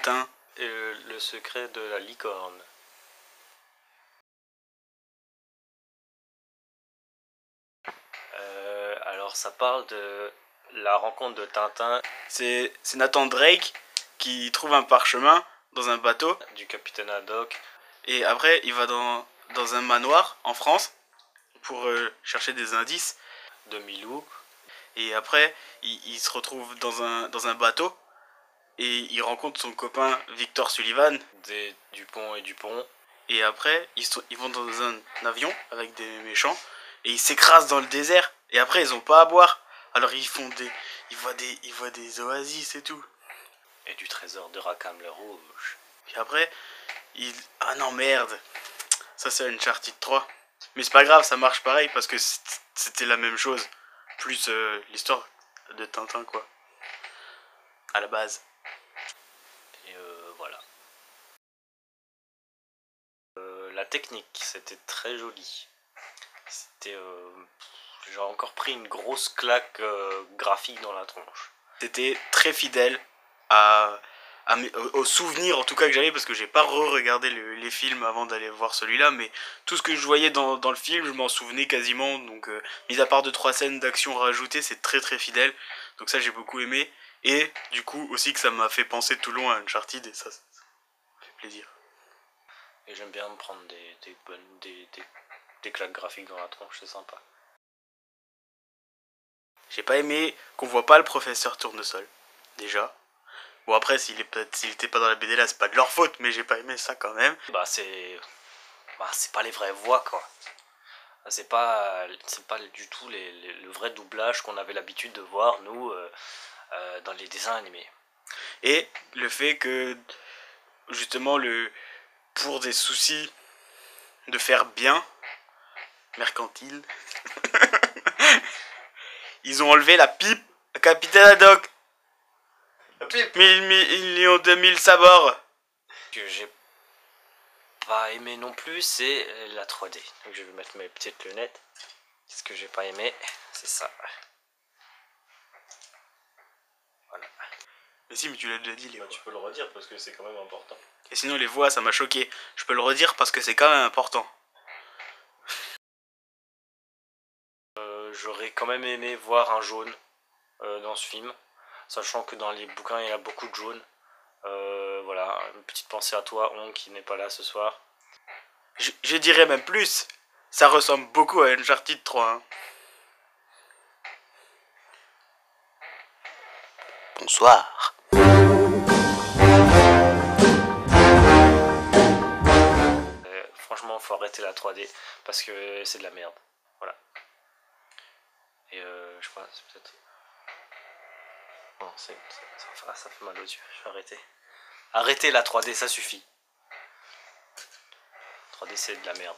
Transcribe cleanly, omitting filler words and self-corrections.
Tintin. Et le secret de la licorne. Alors ça parle de la rencontre de Tintin. C'est Nathan Drake qui trouve un parchemin dans un bateau. Du capitaine Haddock. Et après, il va dans un manoir en France pour chercher des indices. De Milou. Et après, il se retrouve dans un bateau. Et il rencontre son copain Victor Sullivan. Des Dupont et Dupont. Et après, ils vont dans un avion avec des méchants. Et ils s'écrasent dans le désert. Et après, ils ont pas à boire. Alors ils voient des oasis et tout. Et du trésor de Rackham le Rouge. Puis après, ah non, merde. Ça, c'est Uncharted 3. Mais c'est pas grave, ça marche pareil parce que c'était la même chose. Plus l'histoire de Tintin, quoi. À la base. Et voilà. La technique, c'était très joli. C'était... j'ai encore pris une grosse claque graphique dans la tronche. C'était très fidèle aux souvenirs en tout cas que j'avais, parce que j'ai pas re-regardé les films avant d'aller voir celui-là, mais tout ce que je voyais dans le film, je m'en souvenais quasiment, donc mis à part 2-3 scènes d'action rajoutées, c'est très très fidèle, donc ça j'ai beaucoup aimé, et du coup aussi que ça m'a fait penser tout le long à Uncharted, et ça fait plaisir. Et j'aime bien me prendre des claques graphiques dans la tronche, c'est sympa. J'ai pas aimé qu'on voit pas le professeur Tournesol, déjà. Bon après, s'il était pas dans la BD là, c'est pas de leur faute, mais j'ai pas aimé ça quand même. C'est pas les vraies voix, quoi. C'est pas du tout le vrai doublage qu'on avait l'habitude de voir, nous, dans les dessins animés. Et le fait que, justement, pour des soucis de faire bien, mercantile, ils ont enlevé la pipe à Capitaine Haddock. La pipe 1000 millions de 1000 sabords. Que j'ai pas aimé non plus, c'est la 3D. Donc je vais mettre mes petites lunettes. Ce que j'ai pas aimé, c'est ça. Voilà. Mais si, mais tu l'as déjà dit, les voix. Tu peux le redire parce que c'est quand même important. Et sinon, les voix, ça m'a choqué. Je peux le redire parce que c'est quand même important. J'aurais quand même aimé voir un jaune dans ce film, sachant que dans les bouquins il y a beaucoup de jaunes. Voilà, une petite pensée à toi, On, qui n'est pas là ce soir. Je dirais même plus, ça ressemble beaucoup à Uncharted 3. Hein. Bonsoir. Franchement, faut arrêter la 3D parce que c'est de la merde. Voilà. Et je crois c'est peut-être... Non, ça fait mal aux yeux. Je vais arrêter. Arrêtez la 3D, ça suffit. 3D, c'est de la merde.